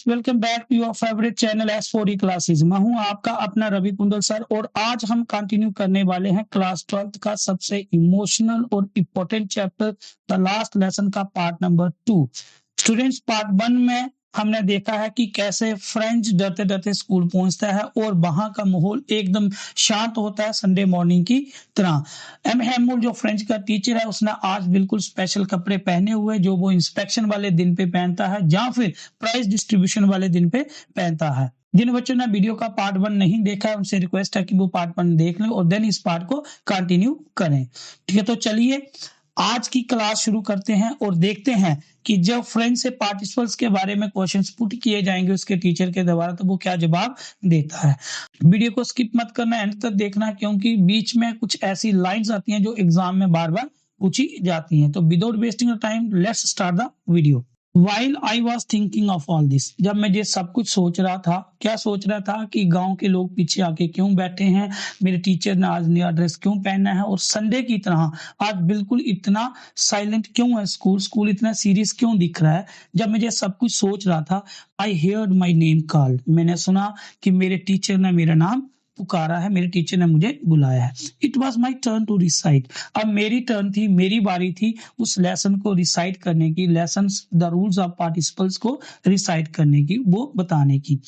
Welcome back to your favourite channel S4E classes. मैं हूं आपका अपना रवि कुंडल सर और आज हम कंटिन्यू करने वाले हैं क्लास 12th का सबसे इमोशनल और important chapter the last lesson का पार्ट नंबर 2। स्टूडेंट्स, पार्ट 1 में हमने देखा है कि कैसे फ्रेंच डरते डरते स्कूल पहुंचता है और वहां का माहौल एकदम शांत होता है संडे मॉर्निंग की तरह। एम हेमुल जो फ्रेंच का टीचर है उसने आज बिल्कुल स्पेशल कपड़े पहने हुए जो वो इंस्पेक्शन वाले दिन पे पहनता है या फिर प्राइज डिस्ट्रीब्यूशन वाले दिन पे पहनता है। जिन बच्चों ने वीडियो का पार्ट 1 नहीं देखा है उनसे रिक्वेस्ट है कि वो पार्ट 1 देख लें और देन इस पार्ट को कंटिन्यू करें। ठीक है, तो चलिए आज की क्लास शुरू करते हैं और देखते हैं कि जब फ्रेंच से पार्टिसिपल्स के बारे में क्वेश्चंस पुट किए जाएंगे उसके टीचर के द्वारा तो वो क्या जवाब देता है। वीडियो को स्किप मत करना, एंड तक देखना, क्योंकि बीच में कुछ ऐसी लाइंस आती हैं जो एग्जाम में बार बार पूछी जाती हैं। तो without wasting time let's start the video. While I was thinking of all this, जब मैं ये सब कुछ सोच रहा था, क्या सोच रहा था कि गांव के लोग पीछे आके क्यों बैठे हैं, मेरे टीचर ने आज नया ड्रेस क्यों पहना है और संडे की तरह आज बिल्कुल इतना साइलेंट क्यों है, स्कूल इतना सीरियस क्यों दिख रहा है। जब मैं ये सब कुछ सोच रहा था, आई heard my name called, मैंने सुना कि मेरे टीचर ने मेरा नाम पुकारा है, मेरे टीचर ने मुझे बुलाया है। It was my turn to recite, अब मेरी टर्न थी, मेरी बारी थी उस लेसन को रिसाइट करने की, lesson the rules of participles को रिसाइट करने की, वो बताने की।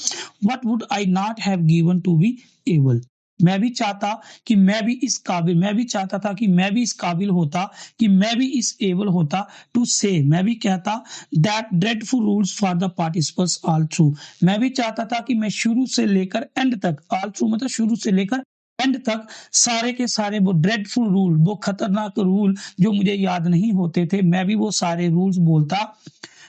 What would I not have given to be able, मैं भी चाहता कि मैं भी इस काबिल होता कि मैं भी इस एबल होता टू से, मैं भी कहता that dreadful rules for the participles all through, मैं भी चाहता था कि मैं शुरू से लेकर एंड तक, ऑल थ्रू मतलब शुरू से लेकर एंड तक सारे के सारे वो ड्रेडफुल रूल, वो खतरनाक रूल जो मुझे याद नहीं होते थे, मैं भी वो सारे रूल्स बोलता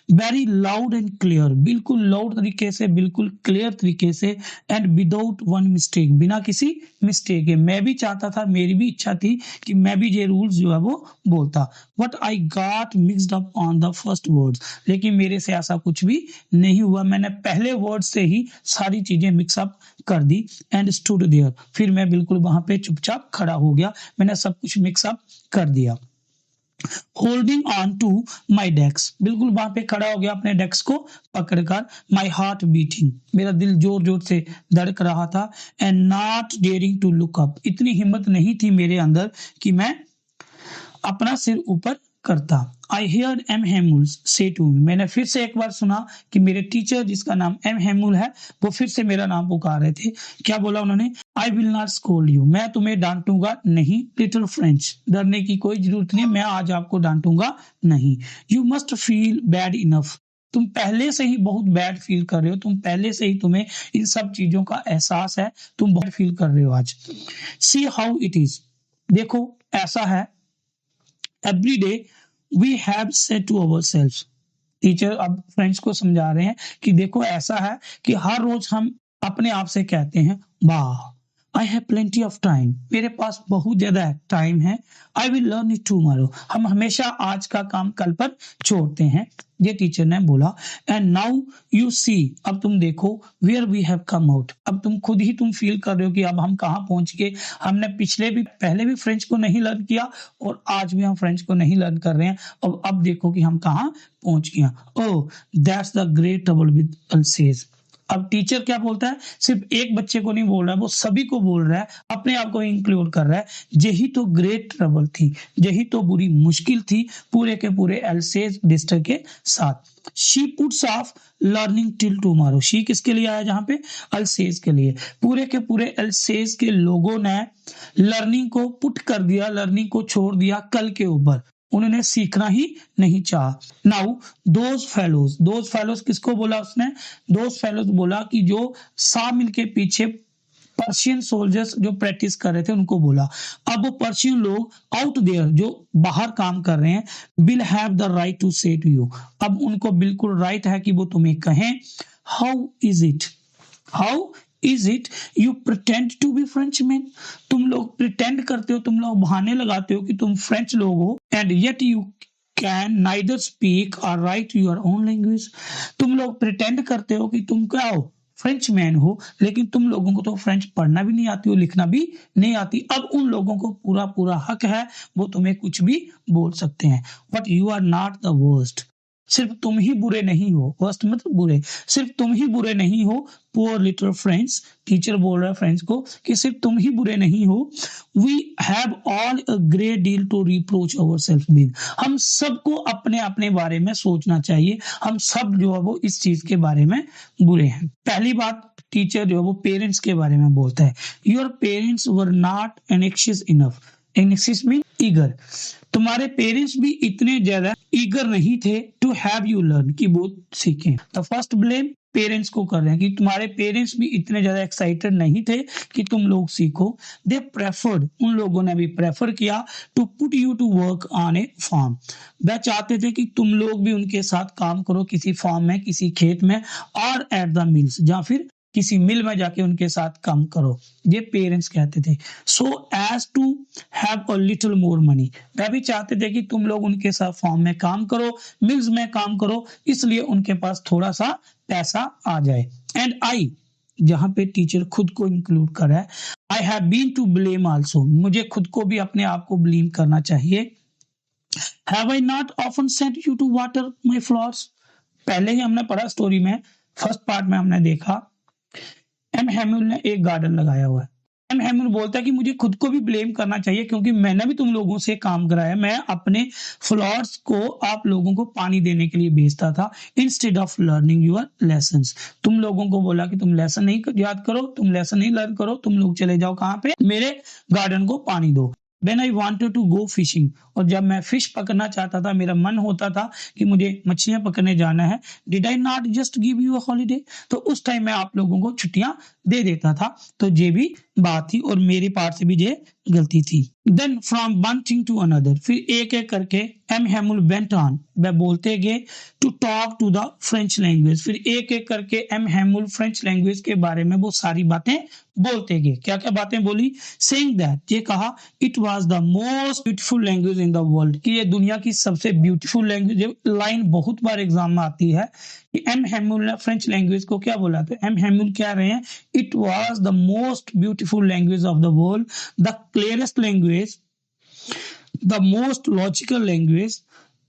वेरी लाउड एंड क्लियर, बिल्कुल लाउड तरीके से, बिल्कुल क्लियर तरीके से, एंड विदाउट वन मिस्टेक, बिना किसी मिस्टेक के। मैं भी चाहता था, मेरी भी इच्छा थी कि मैं भी ये रूल्स जो है वो बोलता। But I got mixed up on the first words, लेकिन मेरे से ऐसा कुछ भी नहीं हुआ, मैंने पहले वर्ड से ही सारी चीजें मिक्सअप कर दी। एंड स्टूड देयर, फिर मैं बिल्कुल वहां पे चुपचाप खड़ा हो गया, मैंने सब कुछ मिक्सअप कर दिया। Holding on to my desk, बिल्कुल वहां पे खड़ा हो गया अपने डेस्क को पकड़कर। माई हार्ट बीटिंग, मेरा दिल जोर जोर से धड़क रहा था। And not daring to look up, इतनी हिम्मत नहीं थी मेरे अंदर कि मैं अपना सिर ऊपर करता। आई हेयर एम हेमुल से टू मी, मैंने फिर से एक बार सुना कि मेरे टीचर जिसका नाम एम हेमुल है वो फिर से मेरा नाम पुकार रहे थे। क्या बोला उन्होंने? I will not scold you, मैं तुम्हें डांटूंगा नहीं। लिटिल फ्रेंच, डरने की कोई जरूरत नहीं, मैं आज आपको डांटूंगा नहीं। You must feel bad enough, तुम पहले से ही बहुत बैड फील कर रहे हो, तुम पहले से ही, तुम्हें इन सब चीजों का एहसास है, तुम बहुत फील कर रहे हो आज। सी हाउ इट इज, देखो ऐसा है। Every day we have said to ourselves, teacher अब फ्रेंड्स को समझा रहे हैं कि देखो ऐसा है कि हर रोज हम अपने आप से कहते हैं, वाह I have plenty of time, मेरे पास बहुत ज्यादा टाइम है। I will learn it tomorrow, हम हमेशा आज का काम कल पर छोड़ते हैं, ये टीचर ने बोला। एंड नाउ यू सी, अब तुम देखो, where we have come out, अब तुम खुद ही तुम फील कर रहे हो कि अब हम कहाँ पहुंच गए। हमने पहले भी फ्रेंच को नहीं लर्न किया और आज भी हम फ्रेंच को नहीं लर्न कर रहे हैं, और अब देखो कि हम कहाँ पहुंच गए। Oh that's the great trouble with Alsace, अब टीचर क्या बोलता है, सिर्फ एक बच्चे को नहीं बोल रहा है, वो सभी को बोल रहा है, अपने आप को इंक्लूड कर रहा है। यही तो ग्रेट ट्रबल थी, यही तो बुरी मुश्किल थी पूरे के पूरे एल्सेज डिस्ट्रिक्ट के साथ। She puts of learning till tomorrow, she किसके लिए आया जहां पे? अल्सेज के लिए। पूरे के पूरे एल्सेज के लोगों ने लर्निंग को पुट कर दिया, लर्निंग को छोड़ दिया कल के ऊपर, उन्होंने सीखना ही नहीं चाहा। नाउ दोज फेलोज किसको बोला उसने? दोज फेलोज बोला कि जो 100 मील के पीछे पर्शियन सोल्जर्स जो प्रैक्टिस कर रहे थे उनको बोला। अब वो पर्शियन लोग आउट देयर जो बाहर काम कर रहे हैं, will have the right to say to you, अब उनको बिल्कुल राइट है कि वो तुम्हें कहें, how is it you pretend to be Frenchman, तुम लोग प्रिटेंड करते हो, तुम लोग बहाने लगाते हो कि तुम फ्रेंच लोग हो, and yet you can neither speak और राइट योर ओन लैंग्वेज, तुम लोग प्रिटेंड करते हो कि तुम क्या हो, फ्रेंच मैन हो, लेकिन तुम लोगों को तो फ्रेंच पढ़ना भी नहीं आती हो, लिखना भी नहीं आती। अब उन लोगों को पूरा पूरा हक है, वो तुम्हें कुछ भी बोल सकते हैं। But you are not the worst, सिर्फ तुम ही बुरे नहीं हो, वर्स्ट मतलब बुरे, सिर्फ तुम ही बुरे नहीं हो, पुअर लिटिल फ्रेंड्स, टीचर बोल रहा है फ्रेंड्स को कि सिर्फ तुम ही बुरे नहीं हो, we have all a great deal to reproach our self with, हम सबको अपने अपने बारे में सोचना चाहिए, हम सब जो है वो इस चीज के बारे में बुरे हैं। पहली बात टीचर जो है वो पेरेंट्स के बारे में बोलता है, your parents were not anxious enough, anxious mean eager, तुम्हारे पेरेंट्स भी इतने ज्यादा ईगर नहीं थे टू हैव यू लर्न, कि वो सीखें। द फर्स्ट ब्लेम पेरेंट्स को कर रहे हैं कि तुम्हारे पेरेंट्स भी इतने ज्यादा एक्साइटेड नहीं थे कि तुम लोग सीखो। दे प्रेफर्ड, उन लोगों ने भी प्रेफर किया to put you to work on a farm, वह चाहते थे कि तुम लोग भी उनके साथ काम करो किसी फार्म में, किसी खेत में, और एट द मिल्स, या फिर किसी मिल में जाके उनके साथ काम करो, ये पेरेंट्स कहते थे। So as to have a little more money, वह भी चाहते थे कि तुम लोग उनके साथ फार्म में काम करो, मिल्स में काम करो, इसलिए उनके पास थोड़ा सा पैसा आ जाए। एंड आई, जहां पे टीचर खुद को इंक्लूड कर रहा है, I have been to blame also, मुझे खुद को भी अपने आप को ब्लेम करना चाहिए। Have I not often sent you to water my flowers, पहले ही हमने पढ़ा स्टोरी में, फर्स्ट पार्ट में हमने देखा एम हैमुल ने एक गार्डन लगाया हुआ है। एम हैमुल बोलता है कि मुझे खुद को भी ब्लेम करना चाहिए क्योंकि मैंने भी तुम लोगों से काम कराया, मैं अपने फ्लावर्स को आप लोगों को पानी देने के लिए भेजता था, instead of learning your lessons, तुम लोगों को बोला कि तुम लेसन नहीं याद करो, तुम लेसन नहीं लर्न करो, तुम लोग चले जाओ कहाँ पे, मेरे गार्डन को पानी दो। When I wanted to go fishing, और जब मैं फिश पकड़ना चाहता था, मेरा मन होता था कि मुझे मछलियां पकड़ने जाना है, did I not just give you a holiday, तो उस टाइम मैं आप लोगों को छुट्टियां दे देता था, तो ये भी बात थी और मेरी पार्ट से भी ये गलती थी। Then from one thing to another, फिर एक एक करके एम हैमुल वेंट ऑन, वह बोलते गए, to talk to the French language, फिर एक एक करके एम हैमुल फ्रेंच लैंग्वेज के बारे में वो सारी बातें बोलते गए। क्या क्या बातें बोली? सेइंग दैट, ये कहा, it was the most beautiful language in the world, कि ये दुनिया की सबसे ब्यूटीफुल लैंग्वेज। ये लाइन बहुत बार एग्जाम में आती है कि एम हैमुल ने फ्रेंच लैंग्वेज को क्या बोला, तो एम हैमुल क्या रहे हैं, it was the most beautiful language of the world, the clearest language, the most logical language,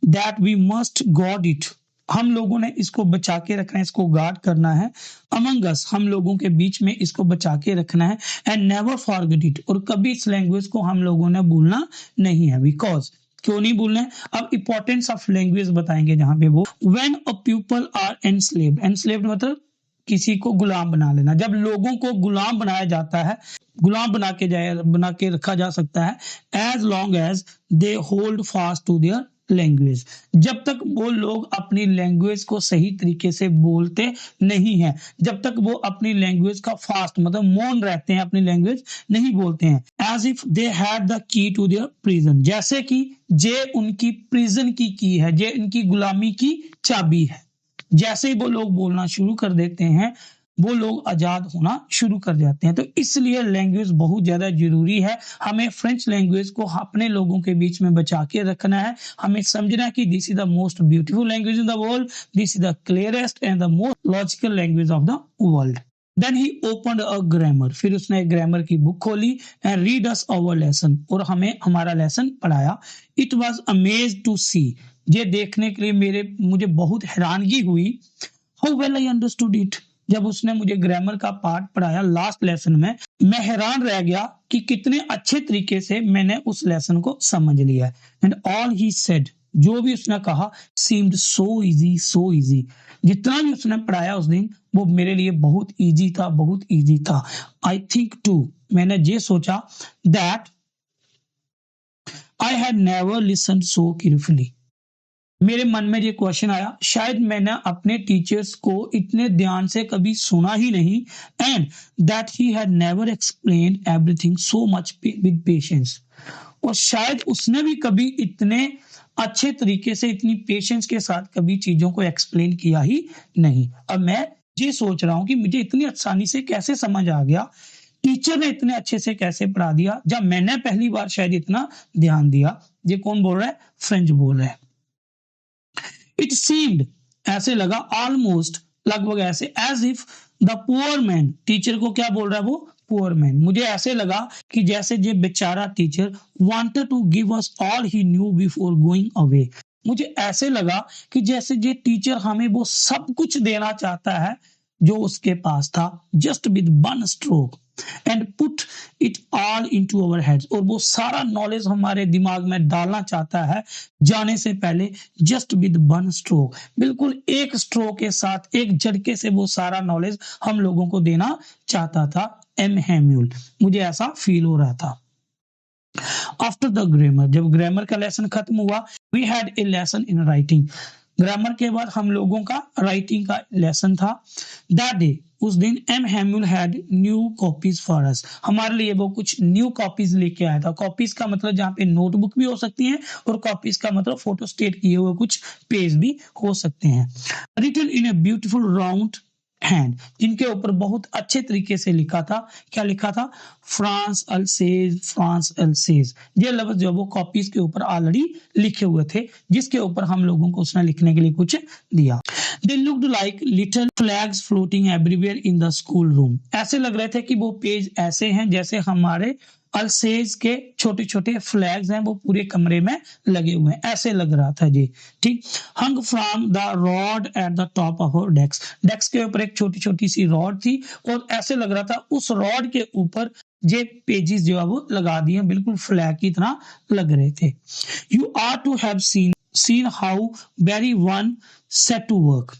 that we must guard it, हम लोगों ने इसको बचा के रखना है, इसको गार्ड करना है, अमंग अस, हम लोगों के बीच में इसको बचा के रखना है, एंड नेवर फॉरगेट इट, और कभी इस लैंग्वेज को हम लोगों ने भूलना नहीं है। बिकॉज, क्यों नहीं भूलना है, अब इंपॉर्टेंस ऑफ लैंग्वेज बताएंगे जहां पे वो, when a people are enslaved, enslaved मतलब किसी को गुलाम बना लेना, जब लोगों को गुलाम बनाया जाता है, गुलाम बना के रखा जा सकता है, as long as they hold fast to their language, जब तक वो लोग अपनी लैंग्वेज को सही तरीके से बोलते नहीं हैं, जब तक वो अपनी लैंग्वेज का फास्ट मतलब मौन रहते हैं, अपनी लैंग्वेज नहीं बोलते हैं। As if they had the key to their prison, जैसे कि जे उनकी प्रिजन की है, जे इनकी गुलामी की चाबी है, जैसे ही वो लोग बोलना शुरू कर देते हैं, वो लोग आजाद होना शुरू कर जाते हैं। तो इसलिए लैंग्वेज बहुत ज्यादा जरूरी है, हमें फ्रेंच लैंग्वेज को अपने लोगों के बीच में बचा के रखना है, हमें समझना है कि this is the most beautiful language in the world, this is the clearest and the most logical language of the world. Then he opened a grammar, फिर उसने ग्रामर की बुक खोली, and read us our lesson, और हमें हमारा lesson पढ़ाया। It was amazed to see, ये देखने के लिए मुझे बहुत हैरानगी हुई, how well I understood it, जब उसने मुझे ग्रामर का पार्ट पढ़ाया लास्ट लेसन में, मैं हैरान रह गया कि कितने अच्छे तरीके से मैंने उस लेसन को समझ लिया। एंड ऑल ही सेड, जो भी उसने कहा, सीम्ड सो इजी, जितना भी उसने पढ़ाया उस दिन वो मेरे लिए बहुत इजी था। आई थिंक टू, मैंने ये सोचा, that I had never listened so carefully, मेरे मन में ये क्वेश्चन आया, शायद मैंने अपने टीचर्स को इतने ध्यान से कभी सुना ही नहीं, and that he had never explained everything so much with patience, और शायद उसने भी कभी इतने अच्छे तरीके से, इतनी पेशेंस के साथ कभी चीजों को एक्सप्लेन किया ही नहीं। अब मैं ये सोच रहा हूं कि मुझे इतनी आसानी से कैसे समझ आ गया, टीचर ने इतने अच्छे से कैसे पढ़ा दिया, जब मैंने पहली बार शायद इतना ध्यान दिया। ये कौन बोल रहा है? फ्रेंच बोल रहा है। इट सीम्ड, ऐसे लगा, ऑलमोस्ट लगभग ऐसे, as if the poor man, teacher को क्या बोल रहा है वो? Poor man. मुझे ऐसे लगा कि जैसे ये बेचारा teacher wanted to give us all he knew before going away, मुझे ऐसे लगा कि जैसे ये टीचर हमें वो सब कुछ देना चाहता है जो उसके पास था, just with one stroke and put it all into our heads, और वो सारा नॉलेज हमारे दिमाग में डालना चाहता है जाने से पहले, जस्ट विद वन स्ट्रोक, बिल्कुल एक स्ट्रोक के साथ, एक झटके से वो सारा नॉलेज हम लोगों को देना चाहता था एम हैम्यूल। मुझे ऐसा फील हो रहा था। आफ्टर द ग्रामर, जब ग्रामर का लेसन खत्म हुआ, we had a lesson in writing. Grammar के बाद हम लोगों का राइटिंग का लेसन था। दैट डे, उस दिन M Hamel had new copies for us, हमारे लिए वो कुछ न्यू कॉपीज लेके आया था। कॉपीज का मतलब जहाँ पे नोटबुक भी हो सकती है, और कॉपीज का मतलब फोटो स्टेट किए हुए कुछ पेज भी हो सकते हैं। Written in a beautiful round hand, जिनके ऊपर बहुत अच्छे तरीके से लिखा था। क्या लिखा था? France Alsace, France Alsace. ये लफ्ज जो वो कॉपीज के ऊपर ऑलरेडी लिखे हुए थे, जिसके ऊपर हम लोगों को उसने लिखने के लिए कुछ दिया। They looked like little flags floating everywhere in the school room. ऐसे लग रहे थे कि वो पेज ऐसे हैं जैसे हमारे अल्सेज के छोटे छोटे फ्लैग्स हैं, वो पूरे कमरे में लगे हुए हैं, ऐसे लग रहा था जी। ठीक। Hung from the rod at the top of our desk, desk के ऊपर एक छोटी छोटी सी रॉड थी, और ऐसे लग रहा था उस रॉड के ऊपर ये पेजेस जो है वो लगा दिए, बिल्कुल फ्लैग की तरह लग रहे थे। You are to have seen how very one set to work,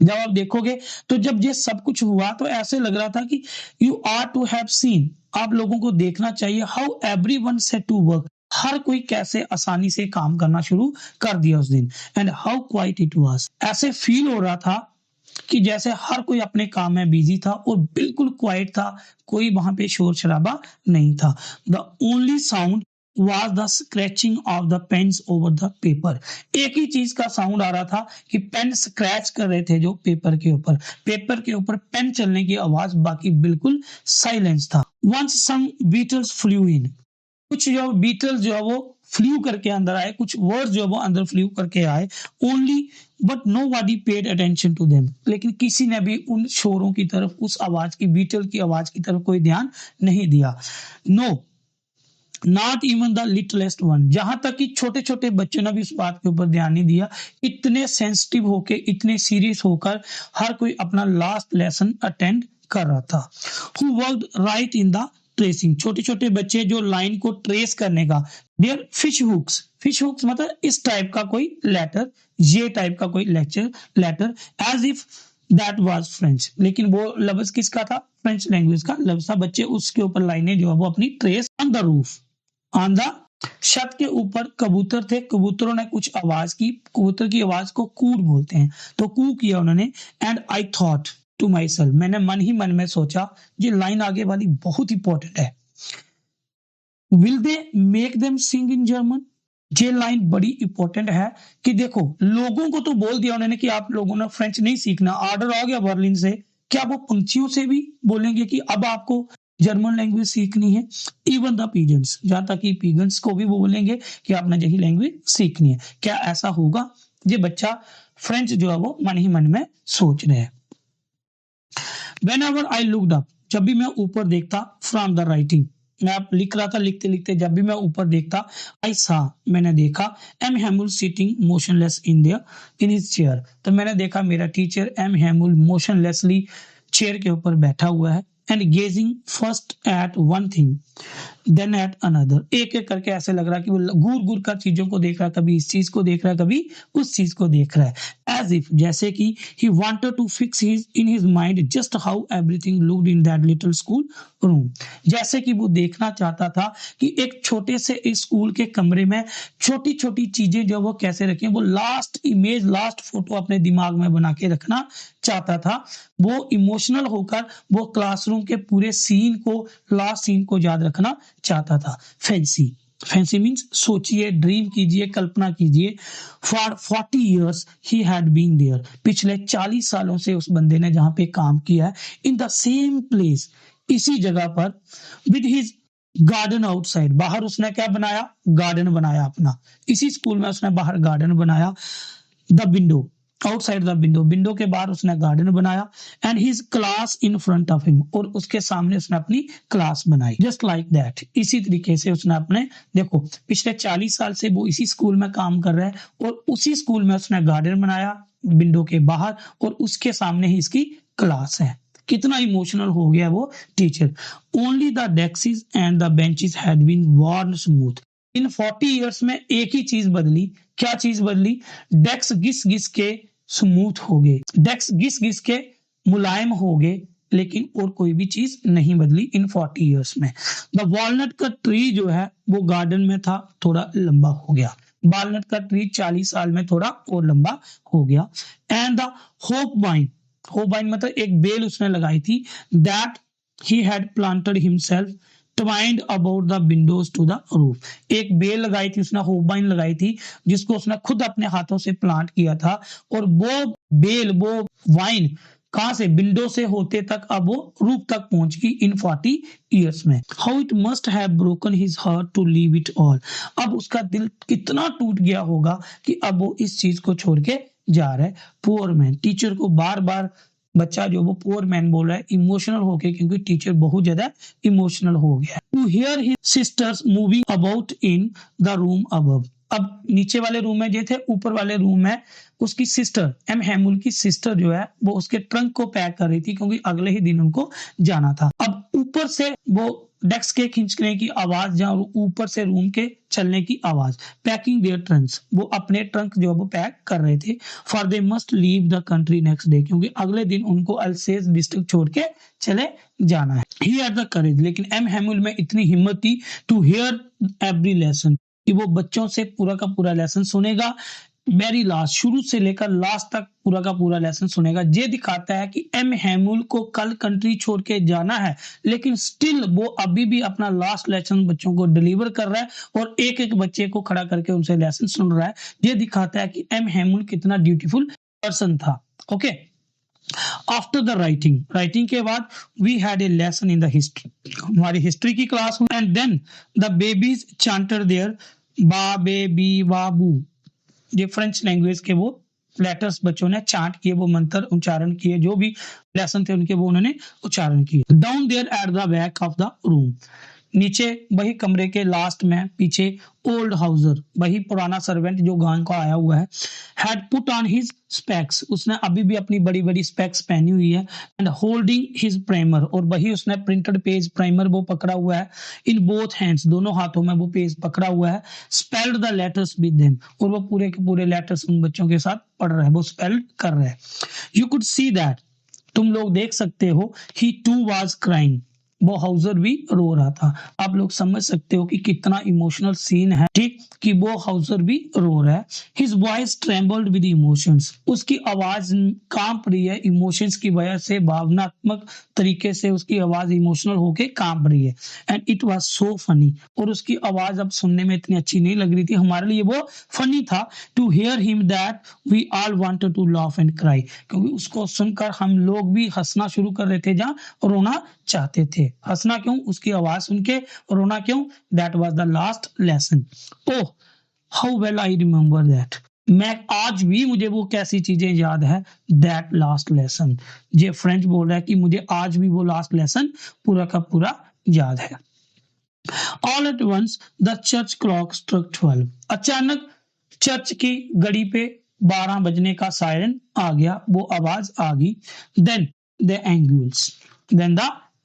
जब आप देखोगे तो जब ये सब कुछ हुआ तो ऐसे लग रहा था कि you are to have seen, आप लोगों को देखना चाहिए, how everyone set to work, हर कोई कैसे आसानी से काम करना शुरू कर दिया उस दिन, and how quite it was, ऐसे फील हो रहा था कि जैसे हर कोई अपने काम में बिजी था और बिल्कुल क्वाइट था, कोई वहां पे शोर शराबा नहीं था। The only sound was the scratching of the pens over the paper, एक ही चीज का साउंड आ रहा था कि पेन स्क्रैच कर रहे थे जो पेपर के ऊपर पेन चलने की आवाज, बाकी बिल्कुल साइलेंस था। once some beetles flew in, कुछ जो बीटल्स जो है वो फ्लू करके अंदर आए, कुछ वर्ड्स जो है वो अंदर फ्लू करके आए, only but nobody paid attention to them, लेकिन किसी ने भी उन शोरों की तरफ, उस आवाज की, बीटल की आवाज की तरफ कोई ध्यान नहीं दिया। No not even the littlest one, जहां तक कि छोटे छोटे बच्चों ने भी उस बात के ऊपर ध्यान नहीं दिया। इतने सेंसिटिव होके, इतने सीरियस होकर हर कोई अपना लास्ट लेसन अटेंड कर रहा था। Who worked right in the tracing, छोटे छोटे बच्चे जो लाइन को ट्रेस करने का, देयर फिश हुक्स मतलब इस टाइप का कोई लेटर, ये टाइप का कोई letter, as if that was French, लेकिन वो लफ्ज किसका था? फ्रेंच लैंग्वेज का लफ्ज था। बच्चे उसके ऊपर लाइनें जो है वो अपनी trace. On the roof, on the छत के ऊपर कबूतर थे, कबूतरों ने कुछ आवाज की, कबूतर की आवाज को कूट बोलते हैं, तो कू किया उन्होंने। And I thought to myself, मैंने मन ही मन में सोचा, ये लाइन आगे वाली बहुत इंपॉर्टेंट है, will they make them sing in German, ये लाइन बड़ी इंपॉर्टेंट है कि देखो लोगों को तो बोल दिया उन्होंने कि आप लोगों ने फ्रेंच नहीं सीखना, ऑर्डर आ गया बर्लिन से, क्या वो पंछियों से भी बोलेंगे कि अब आपको जर्मन लैंग्वेज सीखनी है? इवन द पिजन्स, जहां तक कि पिजन्स को भी वो बोलेंगे कि आपने यही लैंग्वेज सीखनी है। क्या ऐसा होगा? ये बच्चा फ्रेंच जो है वो मन ही मन में सोच रहे हैं। Whenever I looked up, जब भी मैं ऊपर देखता, फ्रॉम द राइटिंग, मैं आप लिख रहा था, लिखते लिखते जब भी मैं ऊपर देखता, आई सा, मैंने देखा, M Hamel sitting motionless in his chair, तो मैंने देखा मेरा teacher M Hamel motionlessly chair के ऊपर बैठा हुआ है, and gazing first at one thing then at another, एक एक करके ऐसे लग रहा है कि वो घूर घूर कर चीजों को देख रहा है, कभी इस चीज को देख रहा है, कभी उस चीज को देख रहा है, एज इफ, जैसे कि he wanted to fix in his mind just how everything looked in that little school room, जैसे कि वो देखना चाहता था कि एक छोटे से स्कूल के कमरे में छोटी छोटी चीजें जो वो कैसे रखें, वो लास्ट इमेज, लास्ट फोटो अपने दिमाग में बना के रखना चाहता था। वो इमोशनल होकर वो क्लासरूम के पूरे सीन को, लास्ट सीन को याद रखना चाहता था। फैंसी मीन्स सोचिए, ड्रीम कीजिए, कल्पना कीजिए। For 40 years he had been there, पिछले 40 सालों से उस बंदे ने जहां पे काम किया है, इन द सेम प्लेस, इसी जगह पर, विद हिज गार्डन आउटसाइड, बाहर उसने क्या बनाया? गार्डन बनाया अपना, इसी स्कूल में उसने बाहर गार्डन बनाया। The window, outside the window, window के बाहर उसने गार्डन बनाया, and his class in front of him, और उसके सामने उसने अपनी क्लास बनाई, जस्ट लाइक दैट। इसी तरीके से उसने अपने, देखो पिछले 40 साल से वो इसी स्कूल में काम कर रहा है और उसी स्कूल में उसने गार्डन बनाया विंडो के बाहर, और उसके सामने ही इसकी क्लास है। कितना इमोशनल हो गया वो टीचर। Only the desks and the benches had been worn smooth. In 40 years में एक ही चीज बदली, क्या चीज बदली? डेस्क घिस घिस के स्मूथ हो गए, डेस्क घिस घिस के मुलायम हो गए, लेकिन और कोई भी चीज नहीं बदली इन 40 इयर्स में। द वॉलनट का ट्री जो है वो गार्डन में था, थोड़ा लंबा हो गया। वॉलनट का ट्री 40 साल में थोड़ा और लंबा हो गया। And the hop vine, hop vine मतलब एक बेल उसने लगाई थी, that he had planted himself twined about the windows to the roof. एक बेल लगाई थी उसने, होपबाइन लगाई थी, जिसको उसने खुद अपने हाथों से प्लांट किया था, और वो बेल, वो वाइन कहां से? विंडो से होते तक अब वो रूफ तक पहुंच गई इन 40 इयर्स में। How it must have broken his heart to leave it all. अब उसका दिल कितना टूट गया होगा कि अब वो इस चीज को छोड़ के जा रहा है। पुअर मैन, टीचर को बार बार बच्चा जो वो पुअर मैन बोल रहा है इमोशनल होके, क्योंकि टीचर बहुत ज्यादा इमोशनल हो गया। To hear his sisters moving about in the room above. अब नीचे वाले रूम में जो थे, ऊपर वाले रूम में उसकी सिस्टर, एम हैमुल की सिस्टर जो है वो उसके ट्रंक को पैक कर रही थी, क्योंकि अगले ही दिन उनको जाना था। अब ऊपर से वो डेस्क के खींचने की आवाज, जहां ऊपर से रूम के चलने की आवाज, पैकिंग देयर ट्रंक्स, वो अपने ट्रंक जो वो पैक कर रहे थे। For they must leave the country next day, क्योंकि अगले दिन उनको अल्सेस डिस्ट्रिक्ट छोड़ के चले जाना है। ही हैड द करेज, लेकिन एम हैमुल में इतनी हिम्मत थी, टू हियर एवरी लेसन, कि वो बच्चों से पूरा का पूरा लेसन सुनेगा, वेरी लास्ट, शुरू से लेकर लास्ट तक पूरा का पूरा लेसन सुनेगा। ये दिखाता है कि एम हैमुल को कल कंट्री छोड़ के जाना है, लेकिन स्टिल वो अभी भी अपना लास्ट लेसन बच्चों को डिलीवर कर रहा है, और एक एक बच्चे को खड़ा करके उनसे लेसन सुन रहा है। ये दिखाता है कि एम हैमुल कितना ड्यूटीफुल पर्सन था। ओके, आफ्टर द राइटिंग के बाद we had a lesson in the history, हमारी हिस्ट्री की क्लास हुई। And then the babies chanted their बा बे बी बाबू, ये फ्रेंच लैंग्वेज के वो लेटर्स बच्चों ने चांट किए, वो मंत्र उच्चारण किए, जो भी लेसन थे उनके वो उन्होंने उच्चारण किए। Down there at the back of the room, नीचे वही कमरे के लास्ट में पीछे ओल्ड हाउसर, वही पुराना सर्वेंट जो गांव का आया हुआ है, had put on his specs, उसने अभी भी अपनी बड़ी बड़ी स्पेक्स पहनी हुई है, एंड होल्डिंग हिज प्राइमर, और वही उसने प्रिंटेड पेज प्राइमर वो पकड़ा हुआ है, इन बोथ हैंड्स, दोनों हाथों में वो पेज पकड़ा हुआ है, spelled the letters with them, और वो पूरे के पूरे लेटर्स उन बच्चों के साथ पढ़ रहा है, वो स्पेल्ड कर रहा है। यू कुड सी दैट, तुम लोग देख सकते हो, ही टू वाज क्राइंग, वो हाउसर भी रो रहा था। आप लोग समझ सकते हो कि कितना इमोशनल सीन है, ठीक, कि वो हाउसर भी रो रहा है। His voice trembled with emotions, उसकी आवाज कांप रही है इमोशंस की वजह से, भावनात्मक तरीके से उसकी आवाज इमोशनल होके कांप रही है। And it was so funny, और उसकी आवाज अब सुनने में इतनी अच्छी नहीं लग रही थी, हमारे लिए वो फनी था। To hear him that we all wanted to laugh and cry, क्योंकि उसको सुनकर हम लोग भी हंसना शुरू कर रहे थे, जहां रोना चाहते थे। हंसना क्यों? उसकी आवाज सुन के। रोना क्यों? That was the last lesson. Oh how well I remember that, मैं आज भी, मुझे वो कैसी चीजें याद है, दैट लास्ट लेसन। ये फ्रेंच बोल रहा है कि मुझे आज भी वो लास्ट लेसन पूरा का पूरा याद है। All at once the church clock struck 12, अचानक चर्च की घड़ी पे 12 बजने का सायरन आ गया, वो आवाज आ गई। Then the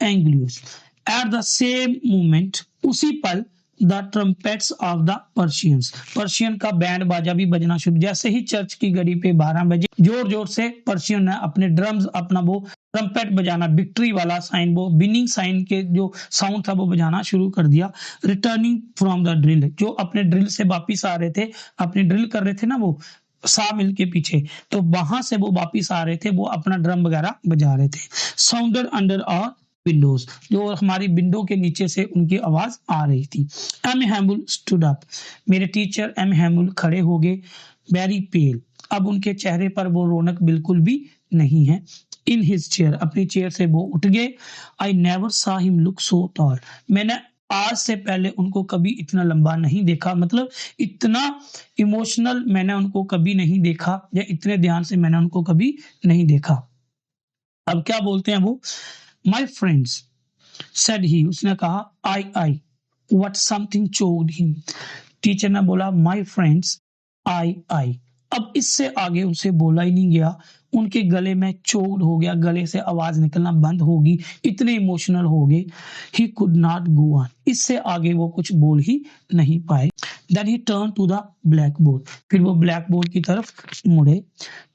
Angelus, at the same moment, उसी पल, the trumpets of the Persians, Persian का बैंड बाजा भी बजना शुरू। जैसे ही चर्च की घड़ी पे 12 बजे, जोर जोर से पर्शियन ने अपने ड्रम्स, अपना वो ट्रम्पेट बजाना, विक्ट्री वाला साइन, वो विनिंग साइन के जो साउंड था वो बजाना शुरू कर दिया। रिटर्निंग फ्रॉम द ड्रिल, जो अपने ड्रिल से वापिस आ रहे थे, अपने ड्रिल कर रहे थे ना वो सा मिल के पीछे, तो वहां से वो वापिस आ रहे थे, वो अपना ड्रम वगैरह बजा रहे थे। साउंडेड अंडर आवर विंडोज, जो हमारी विंडो के नीचे से उनकी आवाज आ रही थी। एम हैमुल स्टूड अप, मेरे टीचर एम हैमुल खड़े हो गए। वेरी पेल, अब उनके चेहरे पर वो रौनक बिल्कुल भी नहीं है। इन हिज चेयर, अपनी चेयर से वो उठ गए। आई नेवर सा हिम लुक सो टॉल, मैंने आज से पहले उनको कभी इतना लंबा नहीं देखा, मतलब इतना इमोशनल मैंने उनको कभी नहीं देखा या इतने ध्यान से मैंने उनको कभी नहीं देखा। अब क्या बोलते हैं वो, माय फ्रेंड्स सेड ही, उसने कहा I what something choked him. Teacher ने बोला माय फ्रेंड्स आई। अब इससे आगे उनसे बोला ही नहीं गया, उनके गले में चोक्ड हो गया, गले से आवाज निकलना बंद होगी, इतने इमोशनल हो गए। He could not go on, इससे आगे वो कुछ बोल ही नहीं पाए। Then he turn to the blackboard, फिर वो ब्लैक बोर्ड की तरफ मुड़े।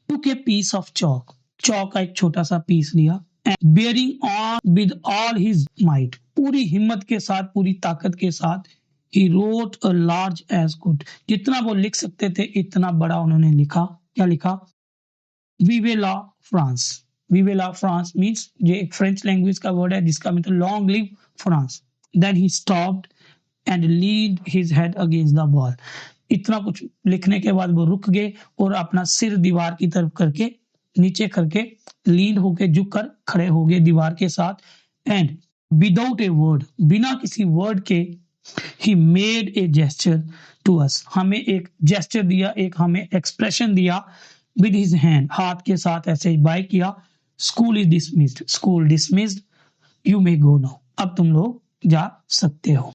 टुक ए पीस ऑफ चौक, चौक का एक छोटा सा पीस लिया, and bearing on with all his might, पूरी हिम्मत के साथ, पूरी ताकत के साथ, he wrote a large as good, जितना वो लिख सकते थे इतना बड़ा उन्होंने लिखा। क्या लिखा, विवे ला फ्रांस। विवे ला फ्रांस मीन्स ये एक फ्रेंच लैंग्वेज का वर्ड है जिसका मतलब long live France. Then he stopped and leaned his head against the wall, इतना कुछ लिखने के बाद वो रुक गए और अपना सिर दीवार की तरफ करके, नीचे करके, लीन होके, झुक कर खड़े हो गए दीवार के साथ। एंड विदाउट ए वर्ड, बिना किसी वर्ड के, he made a gesture to us, हमें एक gesture दिया, एक हमें expression दिया, with his hand, हाथ के साथ ऐसे बाय किया। school is dismissed, school dismissed, you may go now, अब तुम लोग जा सकते हो।